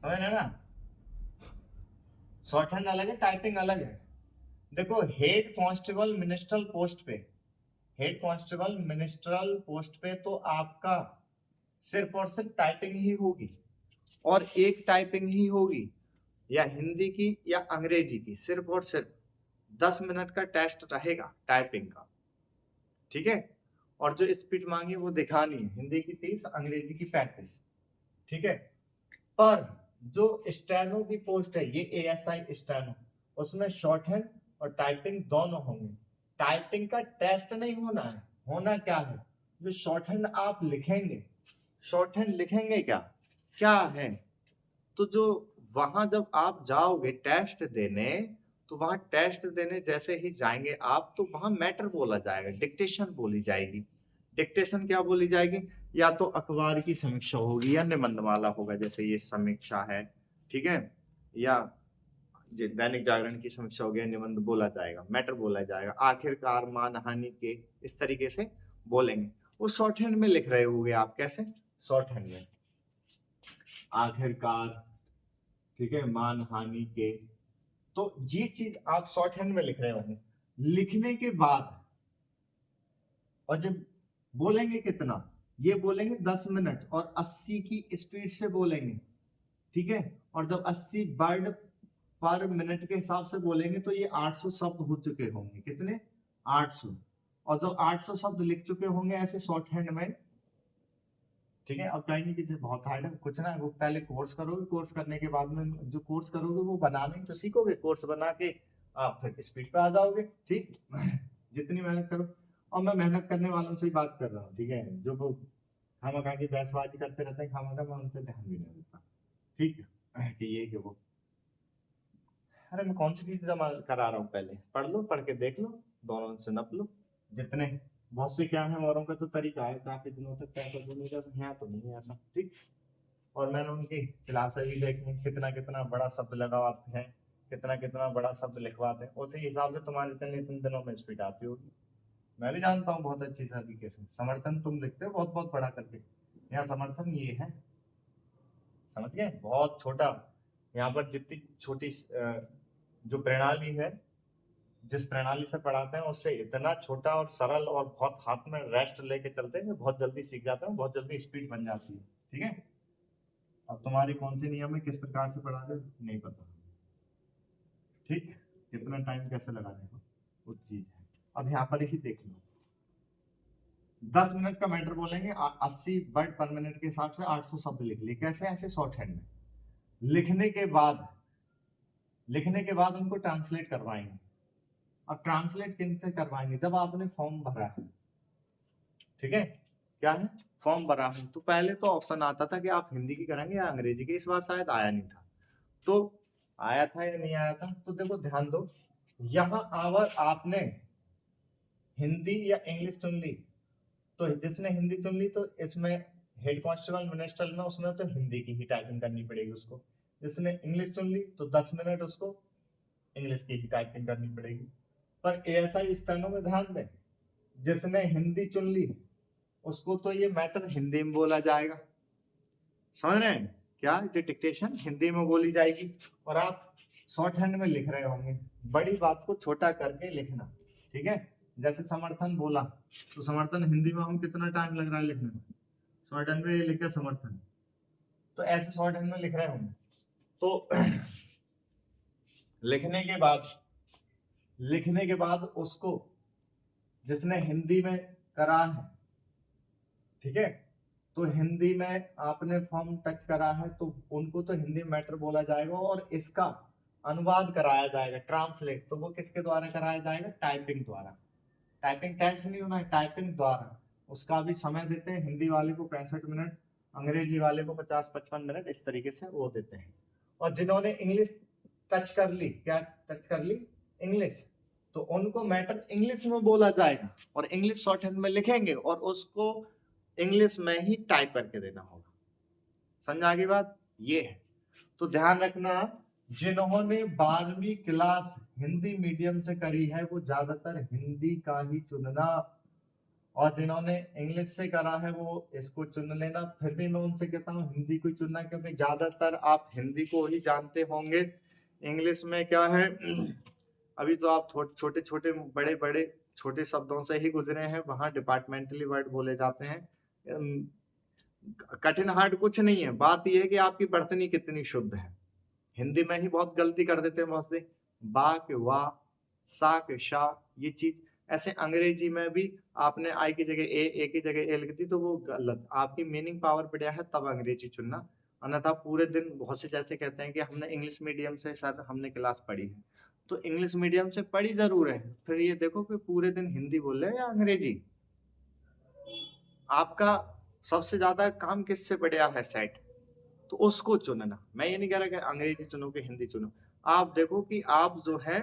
समझ रहे ना, शॉर्ट हैंड अलग है टाइपिंग अलग है। देखो हेड कांस्टेबल मिनिस्ट्रल पोस्ट पे, हेड कांस्टेबल मिनिस्ट्रल पोस्ट पे तो आपका सिर्फ और सिर्फ टाइपिंग ही होगी, और एक टाइपिंग ही होगी, या हिंदी की या अंग्रेजी की, सिर्फ और सिर्फ 10 मिनट का टेस्ट रहेगा टाइपिंग का, ठीक है। और जो स्पीड मांगी वो दिखानी है, हिंदी की 30, अंग्रेजी की 35, ठीक है। पर जो स्टेनो की पोस्ट है, ये एएसआई स्टेनो, उसमें शॉर्ट हैंड और टाइपिंग दोनों होंगे। टाइपिंग का टेस्ट नहीं होना है, होना क्या है, जो शॉर्ट हैंड आप लिखेंगे, शॉर्ट हैंड लिखेंगे क्या क्या है, तो जो वहां जब आप जाओगे टेस्ट देने, तो वहां टेस्ट देने जैसे ही जाएंगे आप, तो वहां मैटर बोला जाएगा, डिक्टेशन बोली जाएगी। डिक्टेशन क्या बोली जाएगी, या तो अखबार की समीक्षा होगी या निबंधमाला होगा, जैसे ये समीक्षा है, ठीक है, या दैनिक जागरण की समीक्षा हो गया, निबंध बोला जाएगा, मैटर बोला जाएगा, आखिरकार, मानहानि के, इस तरीके से बोलेंगे। वो शॉर्ट हैंड में लिख रहे होगे आप, कैसे, शॉर्ट हैंड में, आखिरकार, ठीक है, मानहानि के, तो ये चीज आप शॉर्ट हैंड में लिख रहे होंगे। लिखने के बाद और जब बोलेंगे कितना, ये बोलेंगे 10 मिनट और 80 की स्पीड से बोलेंगे, ठीक है। और जब 80 वर्ड पर मिनट के हिसाब से बोलेंगे तो ये 800 शब्द हो चुके होंगे, कितने, 800। और जब 800 शब्द लिख चुके होंगे ऐसे शॉर्ट हैंड में, ठीक है। अब कहेंगे कि बहुत हार्ड है, कुछ ना, वो पहले कोर्स करोगे, कोर्स करने के बाद में जो कोर्स करोगे वो बनाने तो सीखोगे, कोर्स बना के आप फिर स्पीड पे आ जाओगे, ठीक। जितनी मेहनत करो, और मैं मेहनत करने वालों से ही बात कर रहा हूँ, ठीक है, जो वो खामखा की बहसबाजी करते रहते हैं, खामखा मैं उन पर ध्यान भी नहीं देता, ठीक है, कि ये कि वो, अरे मैं कौन सी चीज जमा करा रहा हूँ, पहले पढ़ लो, पढ़ के देख लो, दोनों से नप लो, जितने, बहुत से क्या है, औरों का तो तरीका है काफी दिनों तक पैसा देने का, तो यहाँ तो नहीं है ऐसा, ठीक। और मैंने उनकी क्लासें भी देखी, कितना कितना बड़ा शब्द लगाते हैं, कितना कितना बड़ा शब्द लिखवाते हैं, उसी हिसाब से तुम्हारे इतने दिनों में स्पीड आती होगी। मैं भी जानता हूँ बहुत अच्छी तरीके से, समर्थन तुम लिखते हो बहुत बहुत बड़ा करके, यहाँ समर्थन ये है, समझ गए, बहुत छोटा, यहाँ पर जितनी छोटी जो प्रणाली है, जिस प्रणाली से पढ़ाते हैं उससे इतना छोटा और सरल, और बहुत हाथ में रेस्ट लेके चलते हैं, बहुत जल्दी सीख जाते हैं, बहुत जल्दी स्पीड बन जाती है, ठीक है। अब तुम्हारी कौन सी नियम है, किस प्रकार से पढ़ा रहे हो नहीं पता, ठीक, कितना टाइम कैसे लगा देगा वो चीज है। अब यहाँ पर ही देख लो, 10 मिनट का मैटर बोलेंगे, 80 वर्ड पर मिनट के हिसाब से 800 शब्द लिख लिए, कैसे, ऐसे शॉर्ट हैंड में। लिखने के बाद, लिखने के बाद उनको ट्रांसलेट करवाएंगे। अब ट्रांसलेट किन से करवाएंगे, जब आपने फॉर्म भरा है, ठीक है, क्या है, फॉर्म भरा है, तो पहले तो ऑप्शन आता था कि आप हिंदी की करेंगे या अंग्रेजी की, इस बार शायद आया नहीं था, तो आया था या नहीं आया था, तो देखो ध्यान दो, यहाँ अगर आपने हिंदी या इंग्लिश चुन ली, तो जिसने हिंदी चुन ली तो इसमें हेड कांस्टेबल मिनिस्ट्रल में, उसमें तो हिंदी की ही टाइपिंग करनी पड़ेगी उसको। जिसने इंग्लिश चुन ली तो 10 मिनट उसको इंग्लिश की ही टाइपिंग करनी पड़ेगी। पर एएसआई स्टेनो में ध्यान दें, जिसने हिंदी चुन ली उसको तो ये मैटर हिंदी में बोला जाएगा, समझ रहे हैं क्या, ये डिक्टेशन हिंदी में बोली जाएगी, और आप शॉर्ट हैंड में लिख रहे होंगे, बड़ी बात को छोटा करके लिखना, ठीक है। जैसे समर्थन बोला, तो समर्थन हिंदी में हम कितना टाइम लग रहा है लिखने में, शॉर्ट हैंड में लिखा समर्थन, तो ऐसे शॉर्ट हैंड में लिख रहे होंगे, तो लिखने के बाद उसको जिसने हिंदी में करा है, ठीक है, तो हिंदी में आपने फॉर्म टच करा है तो उनको तो हिंदी मैटर बोला जाएगा, और इसका अनुवाद कराया जाएगा, ट्रांसलेट, तो वो किसके द्वारा कराया जाएगा, टाइपिंग द्वारा, टाइपिंग टेस्ट नहीं होना है, टाइपिंग द्वारा उसका भी समय देते हैं। हिंदी वाले को 65 मिनट, अंग्रेजी वाले को 50-55 मिनट, इस तरीके से वो देते हैं। और जिन्होंने इंग्लिश टच कर ली, क्या टच कर ली, इंग्लिश, तो उनको मैटर इंग्लिश में बोला जाएगा और इंग्लिश शॉर्ट हैंड में लिखेंगे और उसको इंग्लिश में ही टाइप करके देना होगा। समझा की बात? ये है। तो ध्यान रखना, जिन्होंने 12वीं क्लास हिंदी मीडियम से करी है वो ज्यादातर हिंदी का ही चुनना, और जिन्होंने इंग्लिश से करा है वो इसको चुन लेना। फिर भी मैं उनसे कहता हूँ हिंदी को चुनना, क्योंकि ज्यादातर आप हिंदी को ही जानते होंगे। इंग्लिश में क्या है, अभी तो आप छोटे छोटे बड़े बड़े छोटे शब्दों से ही गुजरे हैं, वहां डिपार्टमेंटली वर्ड बोले जाते हैं। कठिन हार्ड कुछ नहीं है, बात यह है कि आपकी वर्तनी कितनी शुद्ध है। हिंदी में ही बहुत गलती कर देते हैं बहुत से, बा के वाह, सा के शा, ये चीज। ऐसे अंग्रेजी में भी आपने आई की जगह ए की जगह ए लिख दी तो वो गलत। आपकी मीनिंग पावर बढ़िया है तब अंग्रेजी चुनना, अन्यथा पूरे दिन बहुत से जैसे कहते हैं कि हमने इंग्लिश मीडियम से सर हमने क्लास पढ़ी है, तो इंग्लिश मीडियम से पढ़ी जरूर है, फिर ये देखो कि पूरे दिन हिंदी बोल रहे हैं या अंग्रेजी। आपका सबसे ज्यादा काम किससे बढ़िया है सेट, तो उसको चुनना। मैं ये नहीं कह रहा कि अंग्रेजी चुनो कि हिंदी चुनो, आप देखो कि आप जो है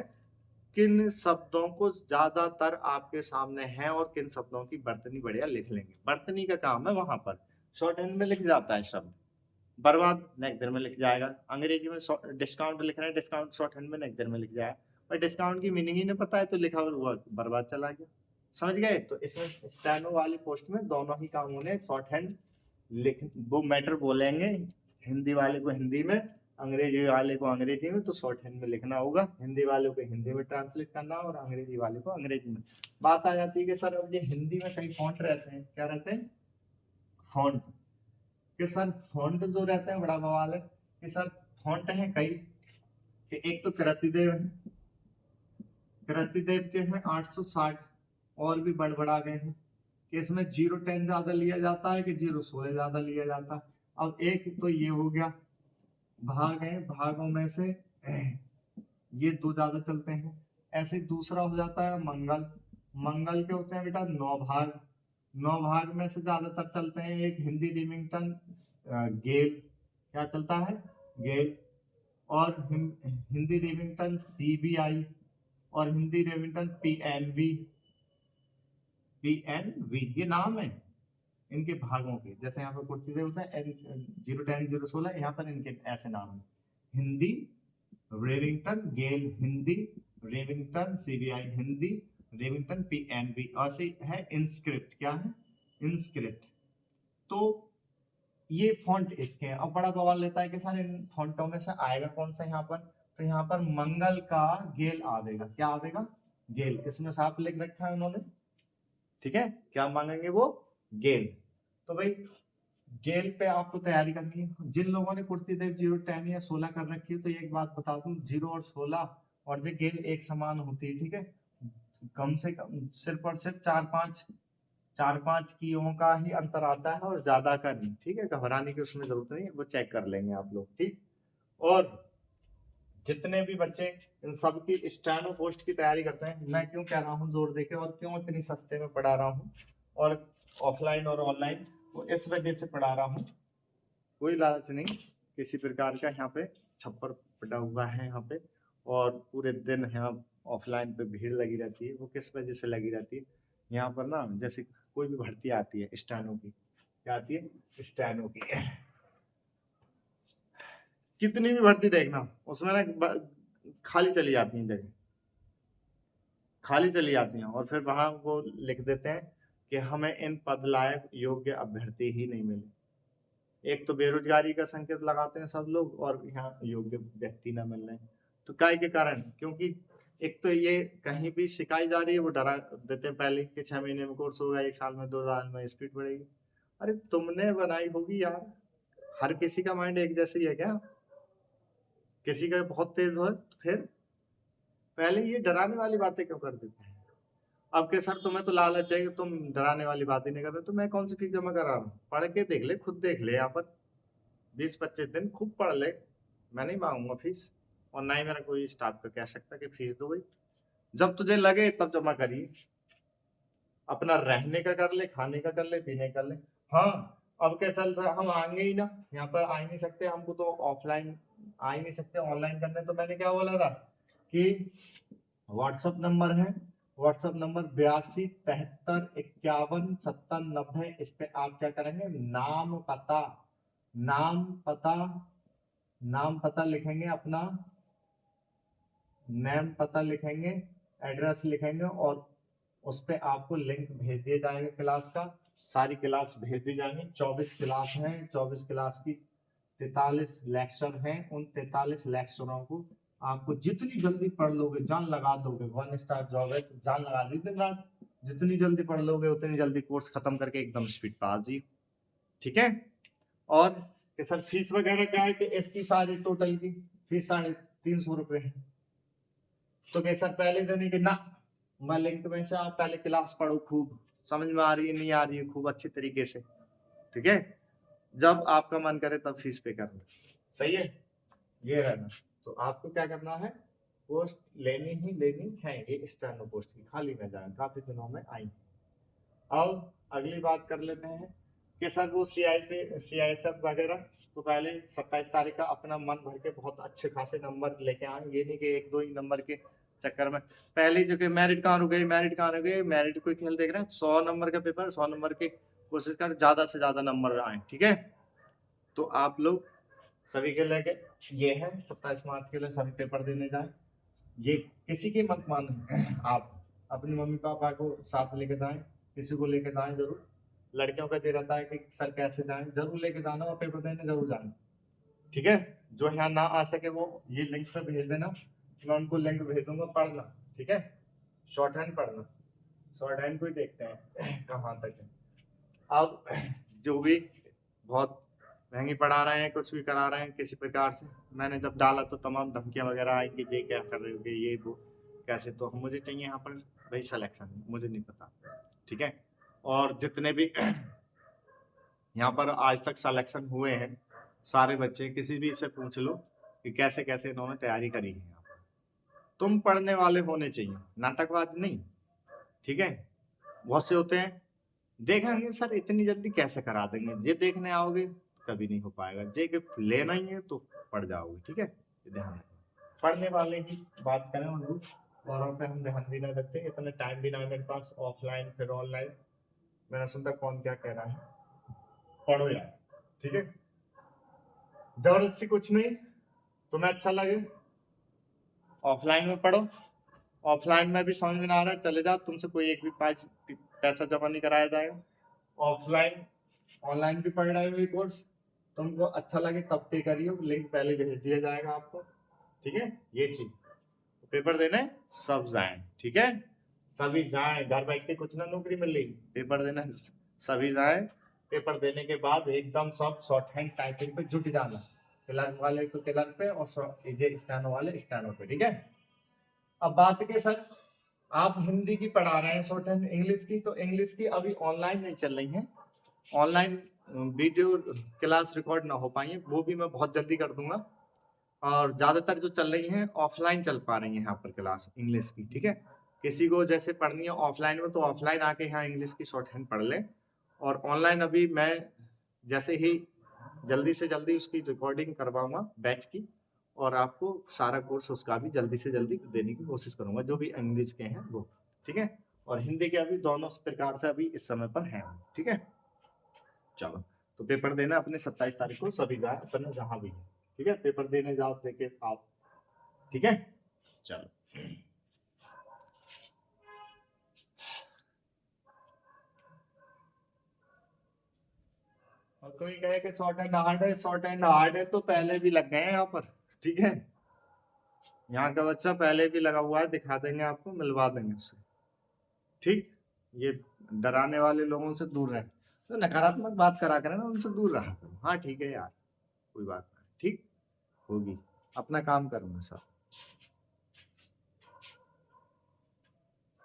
किन शब्दों को ज्यादातर आपके सामने है और किन शब्दों की वर्तनी बढ़िया लिख लेंगे। वर्तनी का काम है, वहां पर शॉर्ट हैंड में लिख जाता है शब्द, बर्बाद नेक देर में लिख जाएगा। अंग्रेजी में डिस्काउंट लिख रहे हैं, डिस्काउंट शॉर्ट हैंड में नेक देर में लिख जाएगा, और डिस्काउंट की मीनिंग ही नहीं पता है तो लिखा हुआ बर्बाद चला गया। समझ गए? तो इसमें स्टेनो वाली पोस्ट में दोनों ही काम होने, शॉर्ट हैंड लिख वो मैटर बोलेंगे, हिंदी वाले को हिंदी में, अंग्रेजी वाले को अंग्रेजी में, तो शॉर्ट हैंड में लिखना होगा। हिंदी वाले को हिंदी में ट्रांसलेट करना और अंग्रेजी वाले को अंग्रेजी में। बात आ जाती है कि सर अब ये हिंदी में कई फॉन्ट रहते हैं, क्या रहते हैं, फॉन्ट, कि सर फॉन्ट जो रहते हैं बड़ा बवाल है कि सर फॉन्ट है कई, कि एक तो कृतिदेव है, कृतिदेव के हैं 860, और भी बड़ा गए हैं कि इसमें 010 ज्यादा लिया जाता है कि 016 ज्यादा लिया जाता है। अब एक तो ये हो गया, भाग है, भागों में से ये 2 ज्यादा चलते हैं। ऐसे दूसरा हो जाता है मंगल, मंगल के होते हैं बेटा 9 भाग, 9 भाग में से ज्यादातर चलते हैं एक हिंदी रिमिंगटन गेल, क्या चलता है, गेल, और हिंदी रिमिंगटन CBI, और हिंदी रिमिंगटन PNV, ये नाम है इनके भागों के। जैसे यहाँ पर कुर्ती से होता है 010 016, यहाँ पर इनके ऐसे नाम है, हिंदी रेविंगटन गेल, हिंदी रेविंगटन CBI, हिंदी रेविंगटन PNV, ऐसे है इंस्क्रिप्ट, क्या है, इंस्क्रिप्ट। तो ये फॉन्ट इसके हैं। अब बड़ा बवाल लेता है कि सर इन फॉन्टों में से आएगा कौन सा यहाँ पर, तो यहाँ पर मंगल का गेल आवेगा, क्या आवेगा, गेल, इसमें साफ लिख रखा है उन्होंने, ठीक है, क्या मांगेंगे वो, गेल। तो भाई गेल पे आपको तैयारी करनी है। जिन लोगों ने कुर्ती देव 010 या 16 कर रखी है तो एक बात बता दूं, 0 और 16 और जो गेल एक समान होती है, ठीक है, कम से कम सिर्फ और सिर्फ 4-5 कीओं का ही अंतर आता है और ज्यादा का नहीं, ठीक है, घबराने की उसमें जरूरत नहीं है, वो चेक कर लेंगे आप लोग, ठीक। और जितने भी बच्चे इन सब की स्टेनो पोस्ट की तैयारी करते हैं, मैं क्यों कह रहा हूँ जोर देके और क्यों इतनी सस्ते में पढ़ा रहा हूँ, और ऑफलाइन और ऑनलाइन, वो इस वजह से पढ़ा रहा हूँ, कोई लालच नहीं किसी प्रकार का। यहाँ पे छप्पर पड़ा हुआ है यहाँ पे, और पूरे दिन यहाँ ऑफलाइन पे भीड़ लगी रहती है। वो किस वजह से लगी रहती है, यहाँ पर ना जैसे कोई भी भर्ती आती है स्टेनो की, क्या आती है, स्टेनो की, कितनी भी भर्ती देखना उसमें ना खाली चली जाती है जगह, खाली चली जाती हैं, और फिर वहां वो लिख देते हैं कि हमें इन पद लायक योग्य अभ्यर्थी ही नहीं मिले। एक तो बेरोजगारी का संकेत लगाते हैं सब लोग, और यहाँ योग्य व्यक्ति ना मिल रहे हैं, तो काय के कारण, क्योंकि एक तो ये कहीं भी सिखाई जा रही है, वो डरा देते हैं पहले कि 6 महीने में कोर्स होगा, 1 साल में 2 साल में स्पीड बढ़ेगी। अरे तुमने बनाई होगी यार, हर किसी का माइंड एक जैसी है क्या, किसी का बहुत तेज हो, फिर पहले ये डराने वाली बातें क्यों कर देते हैं। अब के सर तुम्हें तो लालच है कि तुम डराने वाली बात ही नहीं कर रहे, तो मैं कौन सी फीस जमा करा रहा हूँ, पढ़ के देख ले, खुद देख ले, यहाँ पर 20-25 दिन खूब पढ़ ले, मैं नहीं मांगूंगा फीस, और ना ही मेरा कोई स्टाफ का कह सकता कि फीस दो भाई, जब तुझे लगे तब जमा करिए। अपना रहने का कर ले, खाने का कर ले, पीने का कर ले। हाँ, अब कैसा हम आएंगे ही ना, यहाँ पर आ ही नहीं सकते, हमको तो ऑफलाइन आ ही नहीं सकते ऑनलाइन करने। तो मैंने क्या बोला था कि व्हाट्सअप नंबर है, व्हाट्सअप नंबर 82 73 51 70 90। इस पे आप क्या करेंगे, नाम पता नाम पता लिखेंगे, अपना नेम पता लिखेंगे, एड्रेस लिखेंगे, और उस पे आपको लिंक भेज दिया जाएगा क्लास का। सारी क्लास भेज दी जाएंगी। 24 क्लास हैं, 24 क्लास की 43 लेक्चर हैं। उन 43 लेक्चरों को आपको जितनी जल्दी पढ़ लोगे, जान लगा दोगे, 1 स्टार जॉब है, जान लगा दी दिन रात। जितनी जल्दी पढ़ लोगे उतनी जल्दी कोर्स खत्म करके एकदम स्पीड पास जी। ठीक है। और कि सर फीस वगैरह क्या है, कि इसकी सारी टोटल की फीस 350 रुपए है। तो क्या सर पहले दिन की ना, मैं लिंक में से आप पहले क्लास पढ़ो, खूब समझ में आ रही है नहीं आ रही है, खूब अच्छे तरीके से। ठीक है, जब आपका मन करे तब फीस पे करना। सही है, ये रहना। तो आपको क्या करना है, पोस्ट लेनी ही लेनी है। ये स्टेनो पोस्ट की खाली न जाए, काफी दिनों में आई। अब अगली बात कर लेते हैं कि सर वो CISF वगैरह, तो पहले 27 तारीख का अपना मन भर के बहुत अच्छे खासे नंबर लेके आए। ये नहीं कि 1-2 ही नंबर के चक्कर में पहले जो कि मेरिट कहाँ रुक गई, मेरिट कोई खेल देख रहे हैं। 100 नंबर का पेपर, 100 नंबर की कोशिश कर ज्यादा से ज्यादा नंबर आए। ठीक है, तो आप लोग सभी के लेके ये है 27 मार्च के लिए सभी पेपर देने जाए। ये किसी की मत माने, आप अपने मम्मी पापा को साथ लेके जाएं, किसी को लेके जाएं जरूर। लड़कियों का दे रहता है कि सर कैसे जाएं, जरूर लेके जाना और पेपर देने जरूर जाना। ठीक है, जो यहाँ ना आ सके वो ये लिंक पे भेज देना, मैं उनको लिंक भेज दूंगा, पढ़ना। ठीक है, शॉर्ट हैंड पढ़ना, शॉर्ट हैंड को ही देखते हैं कहाँ तक है। अब जो भी बहुत महंगी पढ़ा रहे हैं, कुछ भी करा रहे हैं किसी प्रकार से, मैंने जब डाला तो तमाम धमकियां वगैरह आई कि ये क्या कर रहे हो, ये वो कैसे। तो मुझे चाहिए यहाँ पर भाई सिलेक्शन, मुझे नहीं पता। ठीक है, और जितने भी यहाँ पर आज तक सिलेक्शन हुए हैं सारे बच्चे, किसी भी से पूछ लो कि कैसे कैसे इन्होंने तैयारी करी है। यहाँ पर तुम पढ़ने वाले होने चाहिए, नाटकबाज नहीं। ठीक है, बहुत से होते हैं देखेंगे सर इतनी जल्दी कैसे करा देंगे, ये देखने आओगे कभी नहीं हो पाएगा, जे के लेना ही है तो पढ़ जाओगे। ठीक है, ध्यान रखना, पढ़ने वाले की बात करें हम लोग, औरों पे हम ध्यान भी ना रखते, इतना टाइम भी ना है मेरे पास, ऑफलाइन फिर ऑनलाइन। मैंने सुनता कौन क्या कह रहा है, पढ़ो यार। ठीक है, जबरदस्ती कुछ नहीं, तुम्हें अच्छा लगे ऑफलाइन में पढ़ो, ऑफलाइन में भी समझ में ना आ रहा है चले जाओ, तुमसे कोई एक भी पैसा जमा नहीं कराया जाएगा। ऑफलाइन ऑनलाइन भी पढ़ रहे हो ये कोर्स, तुमको अच्छा लगे तब पे करियो, लिंक पहले भेज दिया जाएगा आपको। ठीक है, ये चीज पेपर देने सब जाएं। ठीक है, सभी जाएं, घर बैठ के कुछ ना नौकरी मिल रही, पेपर देने सभी जाएं। पेपर देने के बाद एकदम सब शॉर्ट हैंड टाइपिंग पे जुट जाना, क्लर्क वाले तो क्लर्क पे और स्टेनो वाले स्टेनो पे। ठीक है, अब बात के सर आप हिंदी की पढ़ा रहे हैं शॉर्ट हैंड, इंग्लिश की, तो इंग्लिश की अभी ऑनलाइन नहीं चल रही है। ऑनलाइन वीडियो क्लास रिकॉर्ड ना हो पाई है, वो भी मैं बहुत जल्दी कर दूंगा। और ज्यादातर जो चल रही हैं ऑफलाइन चल पा रही है यहाँ पर क्लास इंग्लिश की। ठीक है, किसी को जैसे पढ़नी है ऑफलाइन में तो ऑफलाइन आके यहाँ इंग्लिश की शॉर्ट हैंड पढ़ ले। और ऑनलाइन अभी मैं जैसे ही जल्दी से जल्दी उसकी रिकॉर्डिंग करवाऊंगा बैच की, और आपको सारा कोर्स उसका भी जल्दी से जल्दी देने की कोशिश करूंगा, जो भी इंग्लिश के हैं वो। ठीक है, और हिंदी के अभी दोनों प्रकार से अभी इस समय पर हैं। ठीक है, चलो, तो पेपर देना अपने 27 तारीख को सभी जाए अपने जहां भी है। ठीक है, पेपर देने जाओ, देके आओ। ठीक है, चलो। और कोई कहे कि शॉर्ट एंड हार्ड है, शॉर्ट एंड हार्ड है तो पहले भी लग गए हैं यहाँ पर। ठीक है, यहाँ का बच्चा पहले भी लगा हुआ है, दिखा देंगे आपको, मिलवा देंगे उससे। ठीक, ये डराने वाले लोगों से दूर रहे, तो नकारात्मक बात करा करें ना, उनसे दूर रहा करो। हाँ ठीक है यार, कोई बात नहीं, ठीक होगी, अपना काम करूंगा सब।